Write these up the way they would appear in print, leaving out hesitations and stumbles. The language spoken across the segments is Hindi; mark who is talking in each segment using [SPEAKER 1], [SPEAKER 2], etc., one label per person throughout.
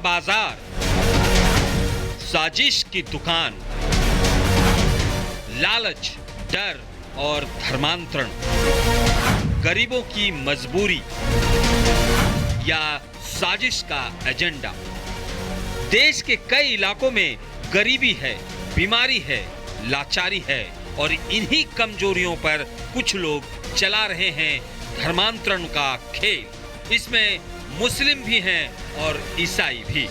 [SPEAKER 1] बाजार, साजिश की दुकान, लालच, डर और धर्मांतरण, गरीबों की मजबूरी या साजिश का एजेंडा। देश के कई इलाकों में गरीबी है, बीमारी है, लाचारी है और इन्हीं कमजोरियों पर कुछ लोग चला रहे हैं धर्मांतरण का खेल। इसमें मुस्लिम भी हैं और ईसाई भी।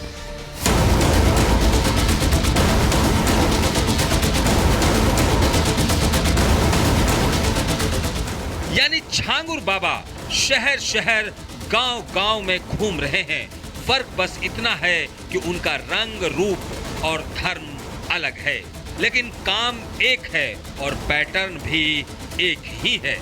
[SPEAKER 1] यानी छांगुर बाबा शहर शहर, गांव गांव में घूम रहे हैं। फर्क बस इतना है कि उनका रंग, रूप और धर्म अलग है, लेकिन काम एक है और पैटर्न भी एक ही है।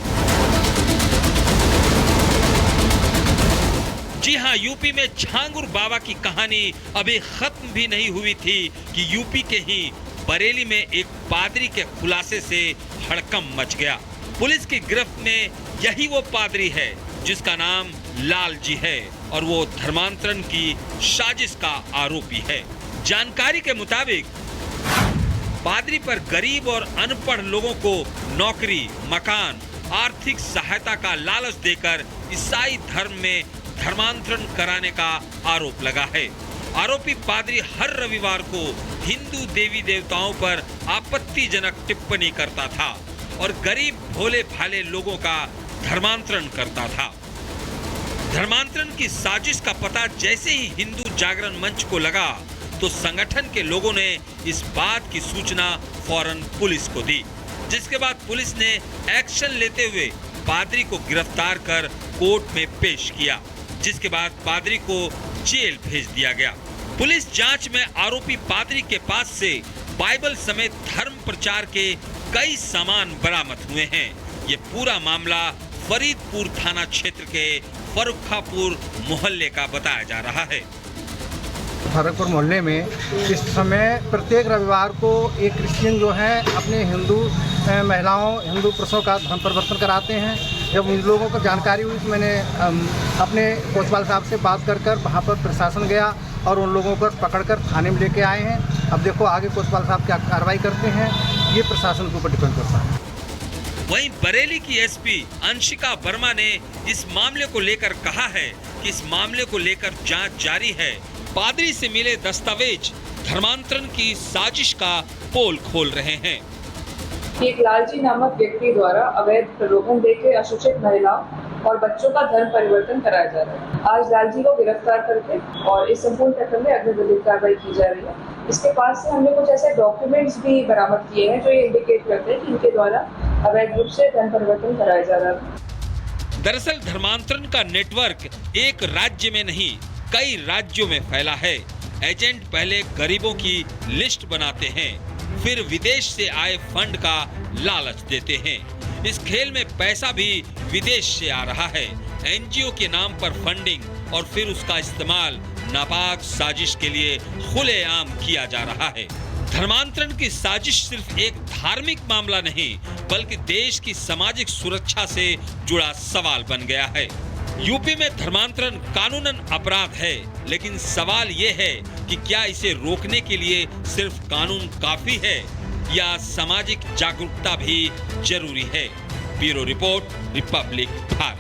[SPEAKER 1] जी हां, यूपी में छांगुर बाबा की कहानी अभी खत्म भी नहीं हुई थी कि यूपी के ही बरेली में एक पादरी के खुलासे से हड़कंप मच गया। पुलिस की गिरफ्त में यही वो पादरी है जिसका नाम लाल जी है और वो धर्मांतरण की साजिश का आरोपी है। जानकारी के मुताबिक पादरी पर गरीब और अनपढ़ लोगों को नौकरी, मकान, आर्थिक सहायता का लालच देकर ईसाई धर्म में धर्मांतरण कराने का आरोप लगा है। आरोपी पादरी हर रविवार को हिंदू देवी देवताओं पर आपत्तिजनक टिप्पणी करता था और गरीब भोले भाले लोगों का धर्मांतरण करता था। धर्मांतरण की साजिश का पता जैसे ही हिंदू जागरण मंच को लगा तो संगठन के लोगों ने इस बात की सूचना फौरन पुलिस को दी, जिसके बाद पुलिस ने एक्शन लेते हुए पादरी को गिरफ्तार कर कोर्ट में पेश किया, जिसके बाद पादरी को जेल भेज दिया गया। पुलिस जांच में आरोपी पादरी के पास से बाइबल समेत धर्म प्रचार के कई सामान बरामद हुए हैं। ये पूरा मामला फरीदपुर थाना क्षेत्र के फरुखापुर मोहल्ले का बताया जा रहा है।
[SPEAKER 2] फरुखापुर मोहल्ले में इस समय प्रत्येक रविवार को एक क्रिश्चियन जो है अपने हिंदू महिलाओं, हिंदू पुरुषों का धर्म परिवर्तन कराते हैं। जब उन लोगों को जानकारी हुई तो मैंने अपने कोतवाल साहब से बात कर वहाँ पर प्रशासन गया और उन लोगों को पकड़कर थाने में लेके आए हैं। अब देखो आगे कोतवाल साहब क्या कार्रवाई करते हैं, ये प्रशासन के ऊपर डिपेंड करता है।
[SPEAKER 1] वहीं बरेली की एसपी अंशिका वर्मा ने इस मामले को लेकर कहा है कि इस मामले को लेकर जांच जारी है। पादरी से मिले दस्तावेज धर्मांतरण की साजिश का पोल खोल रहे हैं।
[SPEAKER 3] एक लालजी नामक व्यक्ति द्वारा अवैध प्रलोभन देकर अशिक्षित महिलाओं और बच्चों का धर्म परिवर्तन कराया जा रहा है। आज लालजी को गिरफ्तार करके और इस संपूर्ण प्रकरण में अग्रिम विधिक कार्रवाई की जा रही है। इसके पास से हमने कुछ ऐसे डॉक्यूमेंट्स भी बरामद किए हैं जो ये इंडिकेट करते हैं कि इनके द्वारा अवैध रूप से धर्म परिवर्तन कराया जा रहा है।
[SPEAKER 1] दरअसल धर्मांतरण का नेटवर्क एक राज्य में नहीं, कई राज्यों में फैला है। एजेंट पहले गरीबों की लिस्ट बनाते हैं, फिर विदेश से आए फंड का लालच देते हैं। इस खेल में पैसा भी विदेश से आ रहा है। एनजीओ के नाम पर फंडिंग और फिर उसका इस्तेमाल नापाक साजिश के लिए खुलेआम किया जा रहा है। धर्मांतरण की साजिश सिर्फ एक धार्मिक मामला नहीं, बल्कि देश की सामाजिक सुरक्षा से जुड़ा सवाल बन गया है। यूपी में धर्मांतरण कानूनन अपराध है, लेकिन सवाल ये है कि क्या इसे रोकने के लिए सिर्फ कानून काफी है या सामाजिक जागरूकता भी जरूरी है। Bureau report, Republic Bharat.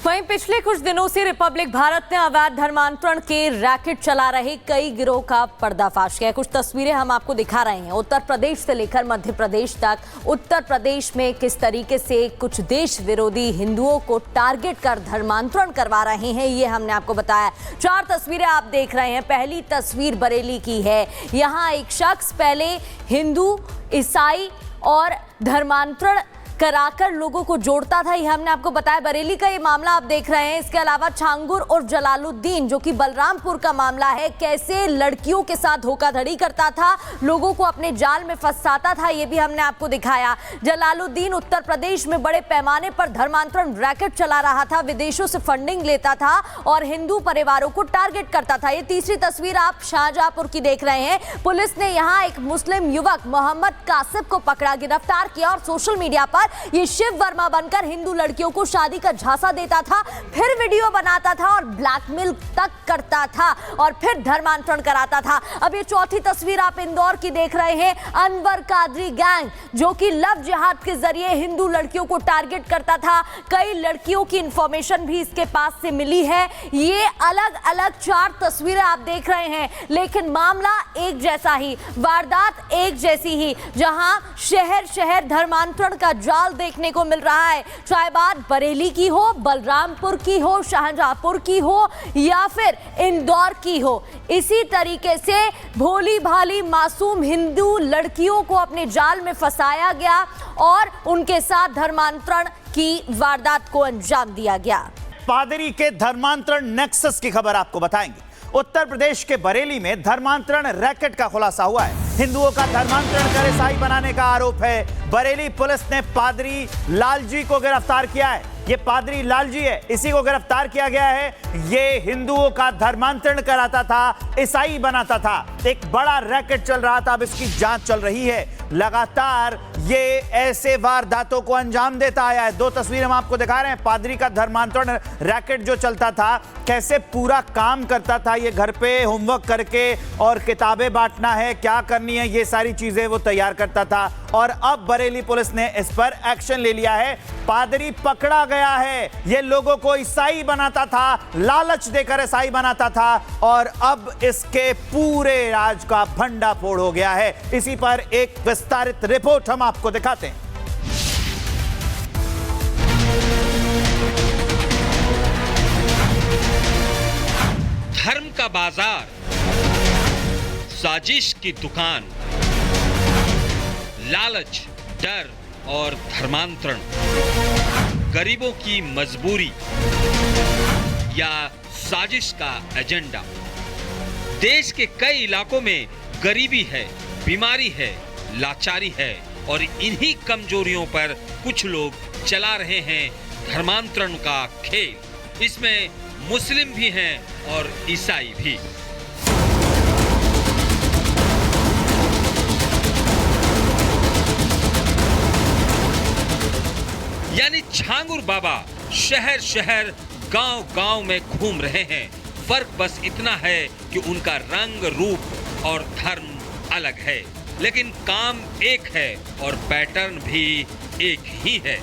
[SPEAKER 4] वहीं पिछले कुछ दिनों से रिपब्लिक भारत ने अवैध धर्मांतरण के रैकेट चला रहे कई गिरोह का पर्दाफाश किया। कुछ तस्वीरें हम आपको दिखा रहे हैं। उत्तर प्रदेश से लेकर मध्य प्रदेश तक, उत्तर प्रदेश में किस तरीके से कुछ देश विरोधी हिंदुओं को टारगेट कर धर्मांतरण करवा रहे हैं, ये हमने आपको बताया। 4 तस्वीरें आप देख रहे हैं। पहली तस्वीर बरेली की है। यहाँ एक शख्स पहले हिंदू, ईसाई और धर्मांतरण कराकर लोगों को जोड़ता था, ये हमने आपको बताया। बरेली का ये मामला आप देख रहे हैं। इसके अलावा छांगुर और जलालुद्दीन, जो कि बलरामपुर का मामला है, कैसे लड़कियों के साथ धोखाधड़ी करता था, लोगों को अपने जाल में फंसाता था, ये भी हमने आपको दिखाया। जलालुद्दीन उत्तर प्रदेश में बड़े पैमाने पर धर्मांतरण रैकेट चला रहा था, विदेशों से फंडिंग लेता था और हिंदू परिवारों को टारगेट करता था। ये तीसरी तस्वीर आप शाहजहांपुर की देख रहे हैं। पुलिस ने यहाँ एक मुस्लिम युवक मोहम्मद कासिब को पकड़ा, गिरफ्तार किया और सोशल मीडिया पर ये शिव वर्मा बनकर हिंदू लड़कियों को शादी का झांसा देता था, फिर वीडियो बनाता था और ब्लैकमेल तक करता था और फिर धर्मांतरण कराता था। अब ये चौथी तस्वीर आप इंदौर की देख रहे हैं। अनवर कादरी गैंग जो कि लव जिहाद के जरिए हिंदू लड़कियों को टारगेट करता था। कई लड़कियों की इंफॉर्मेशन भी इसके पास से मिली है। ये अलग अलग 4 तस्वीरें आप देख रहे हैं, लेकिन मामला एक जैसा ही, वारदात एक जैसी ही, जहां शहर शहर धर्मांतरण का जाल देखने को मिल रहा है। चाहे बात बरेली की हो, बलरामपुर की हो, शाहजहांपुर की हो या फिर इंदौर की हो, इसी तरीके से भोली भाली मासूम हिंदू लड़कियों को अपने जाल में फंसाया गया और उनके साथ धर्मांतरण की वारदात को अंजाम दिया गया।
[SPEAKER 5] पादरी के धर्मांतरण नेक्सस की खबर आपको बताएंगे। उत्तर प्रदेश के बरेली में धर्मांतरण रैकेट का खुलासा हुआ है। हिंदुओं का धर्मांतरण कर ईसाई बनाने का आरोप है। बरेली पुलिस ने पादरी लालजी को गिरफ्तार किया है। ये पादरी लालजी है, इसी को गिरफ्तार किया गया है। ये हिंदुओं का धर्मांतरण कराता था, ईसाई बनाता था। एक बड़ा रैकेट चल रहा था, अब इसकी जांच चल रही है। लगातार ये ऐसे वारदातों को अंजाम देता आया है। 2 तस्वीर हम आपको दिखा रहे हैं। पादरी का धर्मांतरण रैकेट जो चलता था, कैसे पूरा काम करता था, ये घर पे होमवर्क करके और किताबें बांटना है, क्या करनी है, ये सारी चीजें वो तैयार करता था। और अब बरेली पुलिस ने इस पर एक्शन ले लिया है। पादरी पकड़ा गया है। ये लोगों को ईसाई बनाता था, लालच देकर ईसाई बनाता था और अब इसके पूरे राज का भंडाफोड़ हो गया है। इसी पर एक विस्तारित रिपोर्ट हम आपको दिखाते हैं।
[SPEAKER 1] धर्म का बाजार, साजिश की दुकान, लालच, डर और धर्मांतरण, गरीबों की मजबूरी या साजिश का एजेंडा। देश के कई इलाकों में गरीबी है, बीमारी है, लाचारी है और इन्हीं कमजोरियों पर कुछ लोग चला रहे हैं धर्मांतरण का खेल। इसमें मुस्लिम भी हैं और ईसाई भी। यानी छांगुर बाबा शहर शहर गांव गांव में घूम रहे हैं। फर्क बस इतना है कि उनका रंग, रूप और धर्म अलग है, लेकिन काम एक है और पैटर्न भी एक ही है।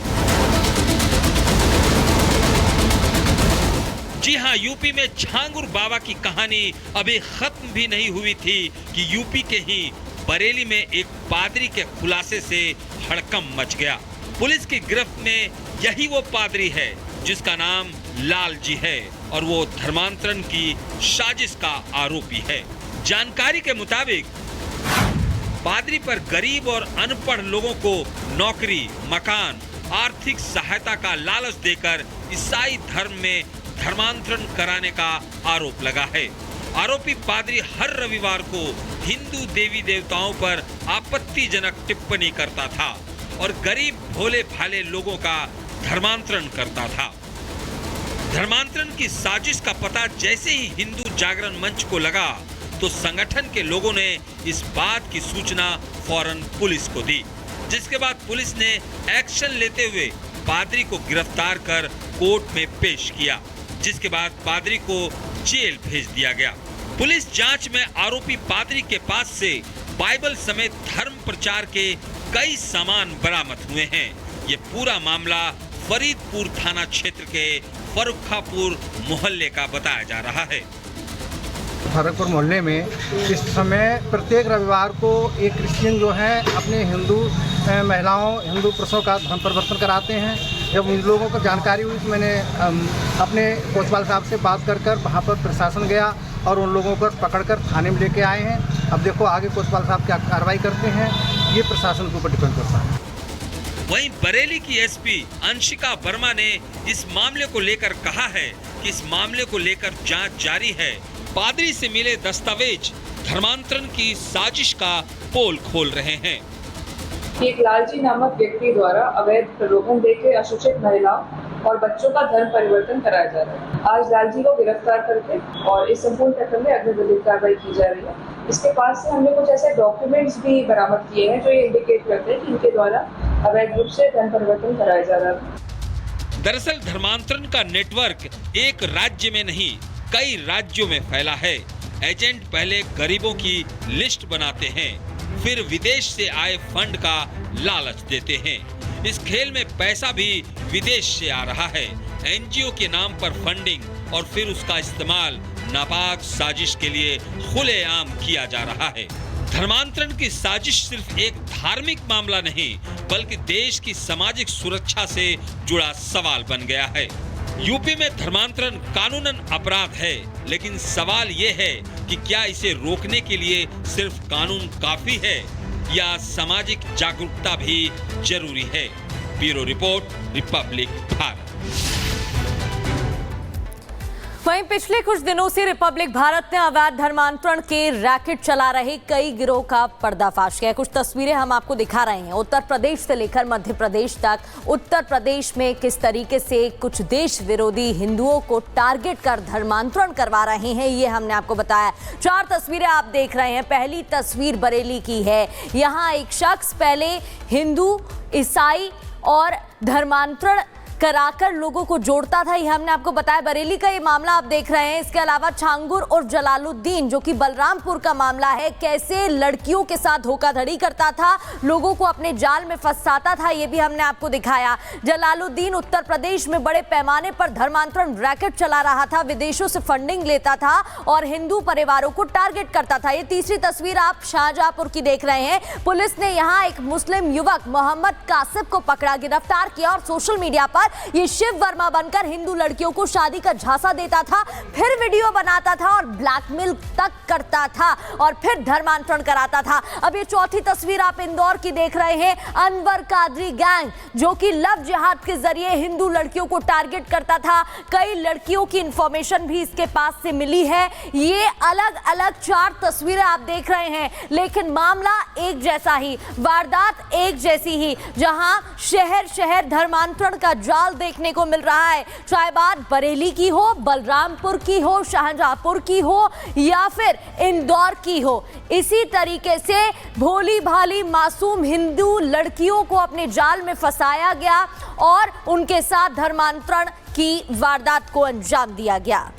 [SPEAKER 1] जी हां, यूपी में छांगुर बाबा की कहानी अभी खत्म भी नहीं हुई थी कि यूपी के ही बरेली में एक पादरी के खुलासे से हड़कंप मच गया। पुलिस की गिरफ्त में यही वो पादरी है जिसका नाम लालजी है और वो धर्मांतरण की साजिश का आरोपी है। जानकारी के मुताबिक पादरी पर गरीब और अनपढ़ लोगों को नौकरी, मकान, आर्थिक सहायता का लालच देकर ईसाई धर्म में धर्मांतरण कराने का आरोप लगा है। आरोपी पादरी हर रविवार को हिंदू देवी देवताओं पर आपत्तिजनक टिप्पणी करता था और गरीब भोले भाले लोगों का धर्मांतरण करता था। धर्मांतरण की साजिश का पता जैसे ही हिंदू जागरण मंच को लगा तो संगठन के लोगों ने इस बात की सूचना फौरन पुलिस को दी, जिसके बाद पुलिस ने एक्शन लेते हुए पादरी को गिरफ्तार कर कोर्ट में पेश किया, जिसके बाद पादरी को जेल भेज दिया गया। पुलिस जांच में आरोपी पादरी के पास से बाइबल समेत धर्म प्रचार के कई सामान बरामद हुए हैं। ये पूरा मामला फरीदपुर थाना क्षेत्र के फरुखापुर मोहल्ले का बताया जा रहा है।
[SPEAKER 2] फरुखापुर मोहल्ले में इस समय प्रत्येक रविवार को एक क्रिश्चियन जो है अपने हिंदू महिलाओं, हिंदू पुरुषों का धर्म परिवर्तन कराते हैं। जब उन लोगों को जानकारी हुई तो मैंने अपने कोतवाल साहब से बात कर वहाँ पर प्रशासन गया और उन लोगों को पकड़कर थाने में लेके आए हैं। अब देखो आगे कोतवाल साहब क्या कार्रवाई करते हैं, ये प्रशासन के ऊपर डिपेंड करता है।
[SPEAKER 1] वहीं बरेली की एसपी अंशिका वर्मा ने इस मामले को लेकर कहा है कि इस मामले को लेकर जांच जारी है। पादरी से मिले दस्तावेज धर्मांतरण की साजिश का पोल खोल रहे हैं।
[SPEAKER 3] एक लालजी नामक व्यक्ति द्वारा अवैध प्रलोभन देके अशिक्षित महिलाओं और बच्चों का धर्म परिवर्तन कराया जा रहा है। आज लालजी को गिरफ्तार करके और इस संपूर्ण प्रकरण में अग्रिम विधिक कार्रवाई की जा रही है। इसके पास से हमने कुछ ऐसे डॉक्यूमेंट्स भी बरामद किए हैं जो ये इंडिकेट करते हैं कि इनके द्वारा अवैध रूप से धन परिवर्तन कराया जा रहा है।
[SPEAKER 1] दरअसल धर्मांतरण का नेटवर्क एक राज्य में नहीं कई राज्यों में फैला है। एजेंट पहले गरीबों की लिस्ट बनाते हैं, फिर विदेश से आए फंड का लालच देते हैं। इस खेल में पैसा भी विदेश से आ रहा है। एनजीओ के नाम पर फंडिंग और फिर उसका इस्तेमाल नापाक साजिश के लिए खुलेआम किया जा रहा है। धर्मांतरण की साजिश सिर्फ एक धार्मिक मामला नहीं बल्कि देश की सामाजिक सुरक्षा से जुड़ा सवाल बन गया है। यूपी में धर्मांतरण कानूनन अपराध है, लेकिन सवाल ये है कि क्या इसे रोकने के लिए सिर्फ कानून काफी है या सामाजिक जागरूकता भी जरूरी है। Bureau report, Republic Bharat.
[SPEAKER 4] वहीं पिछले कुछ दिनों से रिपब्लिक भारत ने अवैध धर्मांतरण के रैकेट चला रहे कई गिरोह का पर्दाफाश किया है। कुछ तस्वीरें हम आपको दिखा रहे हैं। उत्तर प्रदेश से लेकर मध्य प्रदेश तक उत्तर प्रदेश में किस तरीके से कुछ देश विरोधी हिंदुओं को टारगेट कर धर्मांतरण करवा रहे हैं, ये हमने आपको बताया। 4 तस्वीरें आप देख रहे हैं। पहली तस्वीर बरेली की है। यहाँ एक शख्स पहले हिंदू, ईसाई और धर्मांतरण कराकर लोगों को जोड़ता था, ये हमने आपको बताया। बरेली का ये मामला आप देख रहे हैं। इसके अलावा छांगुर और जलालुद्दीन जो कि बलरामपुर का मामला है, कैसे लड़कियों के साथ धोखाधड़ी करता था, लोगों को अपने जाल में फंसाता था, ये भी हमने आपको दिखाया। जलालुद्दीन उत्तर प्रदेश में बड़े पैमाने पर धर्मांतरण रैकेट चला रहा था, विदेशों से फंडिंग लेता था और हिंदू परिवारों को टारगेट करता था। ये तीसरी तस्वीर आप शाहजहांपुर की देख रहे हैं। पुलिस ने यहाँ एक मुस्लिम युवक मोहम्मद कासिब को पकड़ा, गिरफ्तार किया और सोशल मीडिया पर ये शिव वर्मा बनकर हिंदू लड़कियों को शादी का झांसा देता था, फिर वीडियो बनाता था और ब्लैकमेल तक करता था और फिर धर्मांतरण कराता था। अब ये चौथी तस्वीर आप इंदौर की देख रहे हैं। अनवर कादरी गैंग जो कि लव जिहाद के जरिए हिंदू लड़कियों को टारगेट करता था। कई लड़कियों की इंफॉर्मेशन भी इसके पास से मिली है। ये अलग अलग 4 तस्वीरें आप देख रहे हैं, लेकिन मामला एक जैसा ही, वारदात एक जैसी ही, जहां शहर शहर धर्मांतरण का जाल देखने को मिल रहा है। चाहे बात बरेली की हो, बलरामपुर की हो, शाहजहांपुर की हो या फिर इंदौर की हो, इसी तरीके से भोली भाली मासूम हिंदू लड़कियों को अपने जाल में फंसाया गया और उनके साथ धर्मांतरण की वारदात को अंजाम दिया गया।